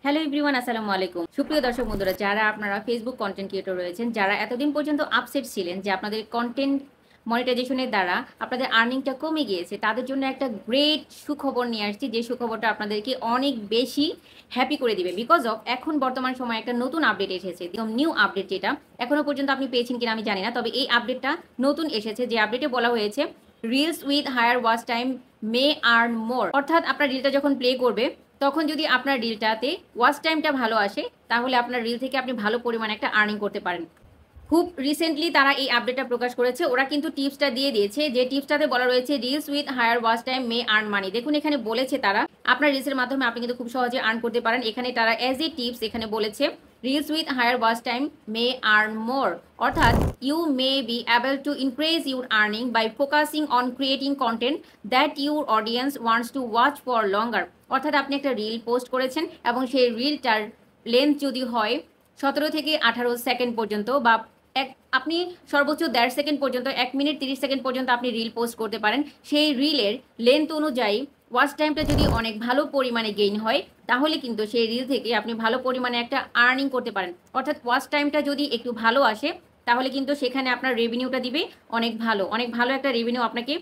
Hello everyone, আসসালামু আলাইকুম। সুপ্রিয় দর্শক বন্ধুরা, যারা আপনারা ফেসবুক কন্টেন্ট ক্রিয়েটর রয়েছেন, যারা এতদিন পর্যন্ত আপসেট ছিলেন যে আপনাদের কন্টেন্ট মনিটাইজেশনের দ্বারা আপনাদের আর্নিংটা কমে গিয়েছে, তাদের জন্য একটা গ্রেট সুখবর নিয়ে আসছি, যে সুখবরটা আপনাদেরকে অনেক বেশি হ্যাপি করে দিবে। বিকজ অফ এখন বর্তমান সময়ে একটা নতুন আপডেট এসেছে, একদম নিউ আপডেট, যেটা এখনো পর্যন্ত আপনি পেয়েছেন কিনা আমি জানি না, তবে এই আপডেটটা নতুন এসেছে। যে আপডেটে বলা হয়েছে reels with higher watch time may earn more. অর্থাৎ আপনার রিলটা যখন প্লে করবে তখন যদি আপনার রিলটাতে ওয়াচ টাইমটা ভালো আসে, তাহলে আপনার রিল থেকে আপনি ভালো পরিমাণে একটা আর্নিং করতে পারেন। খুব রিসেন্টলি তারা এই আপডেটটা প্রকাশ করেছে। ওরা কিন্তু টিপসটা দিয়ে দিয়েছে, যে টিপসটাতে বলা রয়েছে reels with higher watch time may earn money. দেখুন এখানে বলেছে তারা আপনার রিলসের মাধ্যমে আপনি কিন্তু খুব সহজে আর্ন করতে পারেন। এখানে তারা অ্যাজ এ টিপস এখানে বলেছে reels with higher watch time may earn more, অর্থাৎ you may be able to increase your earning by focusing on creating content that your audience wants to watch for longer. অর্থাৎ আপনি একটা reel post করেছেন এবং সেই রিলটার length যদি হয় 17 থেকে 18 সেকেন্ড পর্যন্ত, বা আপনি সর্বোচ্চ 1.5 সেকেন্ড পর্যন্ত, 1 মিনিট 30 সেকেন্ড পর্যন্ত আপনি রিল পোস্ট করতে পারেন। সেই রিলের লেন্থ অনুযায়ী ওয়াচ টাইমটা যদি অনেক ভালো পরিমাণে গেইন হয়, তাহলে কিন্তু সেই রিল থেকে আপনি ভালো পরিমাণে একটা আর্নিং করতে পারেন। অর্থাৎ ওয়াচ টাইমটা যদি একটু ভালো আসে, তাহলে কিন্তু সেখানে আপনার রেভিনিউটা দিবে অনেক ভালো একটা রেভিনিউ আপনাকে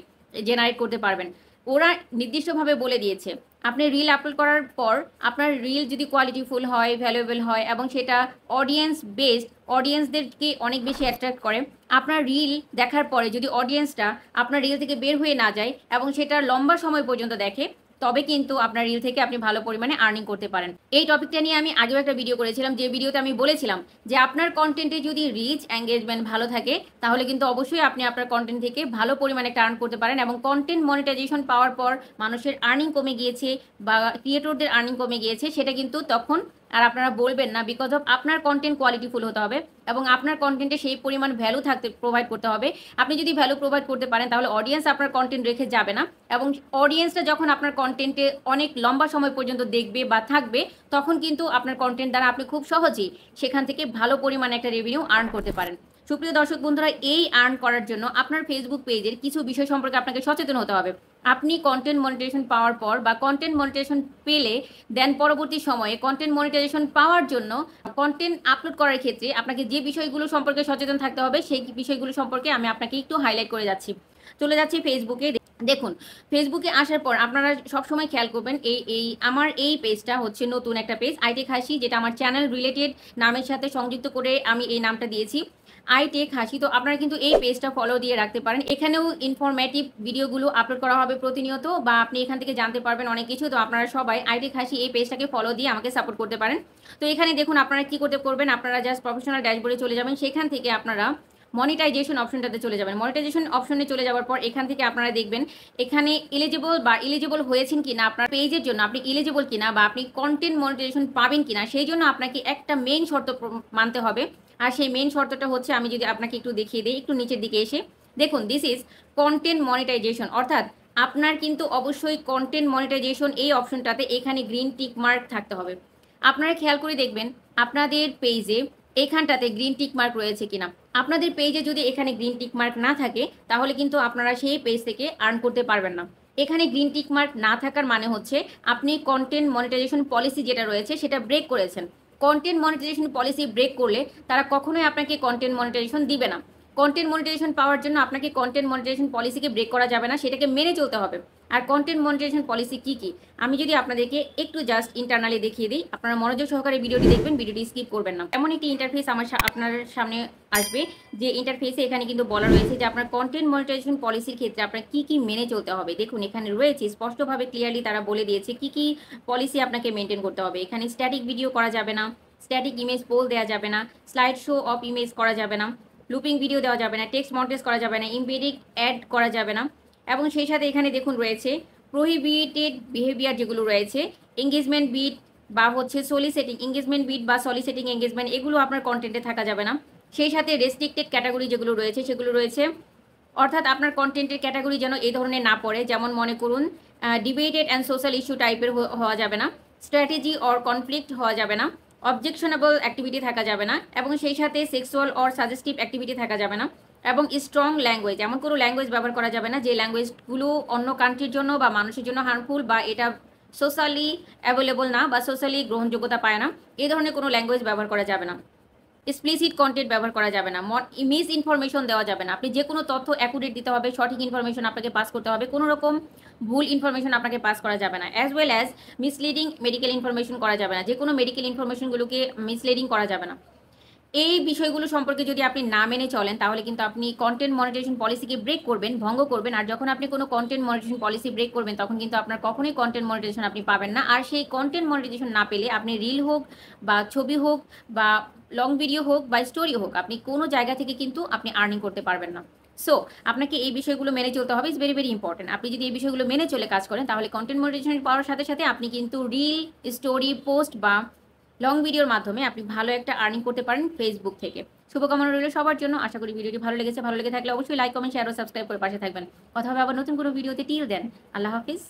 জেনারেট করতে পারবেন। ওরা নির্দিষ্টভাবে বলে দিয়েছে আপনি রিল আপলোড করার পর আপনার রিল যদি কোয়ালিটিফুল হয়, ভ্যালুয়েবল হয় এবং সেটা অডিয়েন্স বেসড, অডিয়েন্সদেরকে অনেক বেশি অ্যাট্রাক্ট করে, আপনার রিল দেখার পরে যদি অডিয়েন্সটা আপনার রিল থেকে বের হয়ে না যায় এবং সেটা লম্বা সময় পর্যন্ত দেখে, তবে কিন্তু আপনার রিল থেকে আপনি ভালো পরিমাণে আর্নিং করতে পারেন। এই টপিকটা নিয়ে আমি আগেও একটা ভিডিও করেছিলাম, যে ভিডিওতে আমি বলেছিলাম যে আপনার কন্টেন্টে যদি রিচ এঙ্গেজমেন্ট ভালো থাকে, তাহলে কিন্তু অবশ্যই আপনি আপনার কন্টেন্ট থেকে ভালো পরিমাণে একটা আর্ন করতে পারেন। এবং কন্টেন্ট মনিটাইজেশন পাওয়ার পর মানুষের আর্নিং কমে গিয়েছে বা ক্রিয়েটরদের আর্নিং কমে গিয়েছে, সেটা কিন্তু তখন আর আপনারা বলবেন না। বিকজ অফ আপনার কন্টেন্ট কোয়ালিটিফুল হতে হবে এবং আপনার কন্টেন্টে সেই পরিমাণ ভ্যালু প্রোভাইড করতে হবে। আপনি যদি ভ্যালু প্রোভাইড করতে পারেন, তাহলে অডিয়েন্স আপনার কন্টেন্ট রেখে যাবে না, এবং অডিয়েন্সটা যখন আপনার কন্টেন্টে অনেক লম্বা সময় পর্যন্ত দেখবে বা থাকবে, তখন কিন্তু আপনার কন্টেন্ট দ্বারা আপনি খুব সহজেই সেখান থেকে ভালো পরিমাণে একটা রেভিনিউ আর্ন করতে পারেন। সুপ্রিয় দর্শক বন্ধুরা, এই আর্ন করার জন্য আপনার ফেসবুক পেজের কিছু বিষয় সম্পর্কে আপনাকে সচেতন হতে হবে। আপনি কন্টেন্ট মনিটাইজেশন পাওয়ার পর বা কন্টেন্ট মনিটাইজেশন পেলে দেন পরবর্তী সময়ে কন্টেন্ট মনিটাইজেশন পাওয়ার জন্য কন্টেন্ট আপলোড করার ক্ষেত্রে আপনাকে যে বিষয়গুলো সম্পর্কে সচেতন থাকতে হবে, সেই বিষয়গুলো সম্পর্কে আমি আপনাকে একটু হাইলাইট করে যাচ্ছি। চলে যাচ্ছি ফেসবুকে। দেখুন, ফেসবুকে আসার পর আপনারা সবসময় খেয়াল করবেন, আমার এই পেজটা হচ্ছে নতুন একটা পেজ, আইটেক হাসি, যেটা আমার চ্যানেল রিলেটেড নামের সাথে সংযুক্ত করে আমি এই নামটা দিয়েছি, আইটেক হাসি। তো আপনারা কিন্তু এই পেজটা ফলো দিয়ে রাখতে পারেন। এখানেও ইনফরমেটিভ ভিডিওগুলো আপলোড করা হবে প্রতিনিয়ত, বা আপনি এখান থেকে জানতে পারবেন অনেক কিছু। তো আপনারা সবাই আইটেক হাসি এই পেজটাকে ফলো দিয়ে আমাকে সাপোর্ট করতে পারেন। তো এখানে দেখুন আপনারা কি করবেন, আপনারা জাস্ট প্রফেশনাল ড্যাশবোর্ডে চলে যাবেন। সেখান থেকে আপনারা মনিটাইজেশন অপশনটাতে চলে যাবেন। মনিটাইজেশন অপশনে চলে যাওয়ার পর এখান থেকে আপনারা দেখবেন এখানে এলিজিবল হয়েছেন কিনা, আপনার পেজের জন্য আপনি এলিজিবল কিনা, বা আপনি কন্টেন্ট মনিটাইজেশন পাবেন কিনা, সেই জন্য আপনাকে একটা মেইন শর্ত মানতে হবে। আর সেই মেইন শর্তটা হচ্ছে, আমি যদি আপনাকে একটু দেখিয়ে দিই, একটু নিচের দিকে এসে দেখুন, দিস ইজ কন্টেন্ট মনিটাইজেশন। অর্থাৎ আপনার কিন্তু অবশ্যই কন্টেন্ট মনিটাইজেশন এই অপশনটাতে এখানে গ্রিন টিক মার্ক থাকতে হবে। আপনারা খেয়াল করে দেখবেন আপনাদের পেজে এখানটাতে গ্রিন টিক মার্ক রয়েছে কিনা। আপনাদের পেজে যদি এখানে গ্রিন টিক মার্ক না থাকে, তাহলে কিন্তু আপনারা সেই পেজ থেকে আর্ন করতে পারবেন না। এখানে গ্রিন টিক মার্ক না থাকার মানে হচ্ছে আপনি কন্টেন্ট মনিটাইজেশন পলিসি যেটা রয়েছে সেটা ব্রেক করেছেন। কন্টেন্ট মনিটাইজেশন পলিসি ব্রেক করলে তারা কখনোই আপনাকে কন্টেন্ট মনিটাইজেশন দিবে না। কন্টেন্ট মনিটাইজেশন পাওয়ার জন্য আপনাকে কন্টেন্ট মনিটাইজেশন পলিসিকে ব্রেক করা যাবে না, সেটাকে মেনে চলতে হবে। আর কন্টেন্ট মনিটাইজেশন পলিসি কি কি, আমি যদি আপনাদেরকে একটু জাস্ট ইন্টারনালি দেখিয়ে দিই, আপনারা মনোযোগ সহকারে ভিডিওটি দেখবেন, ভিডিওটি স্কিপ করবেন না। এমন একটি ইন্টারফেস আপনার সামনে আসবে, যে ইন্টারফেসে এখানে কিন্তু বলা রয়েছে যে আপনার কন্টেন্ট মনিটাইজেশন পলিসির ক্ষেত্রে আপনার কি কি মেনে চলতে হবে। দেখুন এখানে রয়েছে স্পষ্টভাবে ক্লিয়ারলি তারা বলে দিয়েছে কি কি পলিসি আপনাকে মেনটেন করতে হবে। এখানে স্ট্যাটিক ভিডিও করা যাবে না, স্ট্যাটিক ইমেজ পোল দেওয়া যাবে না, স্লাইড শো অফ ইমেজ করা যাবে না, লুপিং ভিডিও দেওয়া যাবে না, টেক্সট মন্টেজ করা যাবে না, এমবেডিং অ্যাড করা যাবে না। এবং সেই সাথে এখানে দেখুন রয়েছে প্রহিবিটেড বিহেভিয়ার যেগুলো রয়েছে, এঙ্গেজমেন্ট বিট বা হচ্ছে সলিসিটিং এঙ্গেজমেন্ট বিট বা সলিসিটিং এঙ্গেজমেন্ট, এগুলো আপনার কন্টেন্টে থাকা যাবে না। সেই সাথে রেস্ট্রিক্টেড ক্যাটাগরি যেগুলো রয়েছে সেগুলো রয়েছে, অর্থাৎ আপনার কন্টেন্টের ক্যাটাগরি যেন এই ধরনের না পড়ে, যেমন মনে করুন ডিবেটেড অ্যান্ড সোশ্যাল ইস্যু টাইপের হওয়া যাবে না, স্ট্র্যাটেজি অর কনফ্লিক্ট হওয়া যাবে না, অবজেকশনেবল অ্যাক্টিভিটি থাকা যাবে না, এবং সেই সাথে সেক্সুয়াল অর সাজেস্টিভ অ্যাক্টিভিটি থাকা যাবে না, এবং স্ট্রং ল্যাঙ্গুয়েজ, এমন কোনো ল্যাঙ্গুয়েজ ব্যবহার করা যাবে না যে ল্যাঙ্গুয়েজগুলো অন্য কান্ট্রির জন্য বা মানুষের জন্য হার্মফুল বা এটা সোশ্যালি অ্যাভেলেবল না বা সোশ্যালি গ্রহণযোগ্যতা পায় না, এই ধরনের কোনো ল্যাঙ্গুয়েজ ব্যবহার করা যাবে না। এক্সপ্লিসিট কন্টেন্ট ব্যবহার করা যাবে না, মিস ইনফরমেশন দেওয়া যাবে না। আপনি যে কোনো তথ্য অ্যাকুরেট দিতে হবে, সঠিক ইনফরমেশন আপনাকে পাস করতে হবে, কোনো রকম ভুল ইনফরমেশন আপনাকে পাস করা যাবে না। As well as misleading medical information করা যাবে না, যে কোনো মেডিকেল ইনফরমেশনগুলোকে মিসলিডিং করা যাবে না। এই বিষয়গুলো সম্পর্কে যদি আপনি না মেনে চলেন তাহলে কিন্তু আপনি কন্টেন্ট মনিটাইজেশন পলিসিকে ব্রেক করবেন, ভঙ্গ করবেন। আর যখন আপনি কোনো কন্টেন্ট মনিটাইজেশন পলিসি ব্রেক করবেন তখন কিন্তু আপনার কখনোই কন্টেন্ট মনিটাইজেশন আপনি পাবেন না। আর সেই কন্টেন্ট মনিটাইজেশন না পেলে আপনি রিল হোক বা ছবি হোক বা লং ভিডিও হোক বা স্টোরি হোক, আপনি কোনো জায়গা থেকে কিন্তু আপনি আর্নিং করতে পারবেন না। সো আপনাকে এই বিষয়গুলো মেনে চলতে হবে, ইটস ভেরি ভেরি ইম্পর্টেন্ট। আপনি যদি এই বিষয়গুলো মেনে চলে কাজ করেন তাহলে কন্টেন্ট মনিটাইজেশন পাওয়ার সাথে সাথে আপনি কিন্তু রিল, স্টোরি, পোস্ট বা লং ভিডিওর মাধ্যমে আপনি ভালো একটা আর্নিং করতে পারেন ফেসবুক থেকে। শুভকামনা রইল সবার জন্য। আশা করি ভিডিওটি ভালো লেগেছে। ভালো লেগে থাকলে অবশ্যই লাইক, কমেন্ট, শেয়ার ও সাবস্ক্রাইব করে পাশে থাকবেন। কথা হবে আবার নতুন কোনো ভিডিওতে। টিল দেন, আল্লাহ হাফিজ।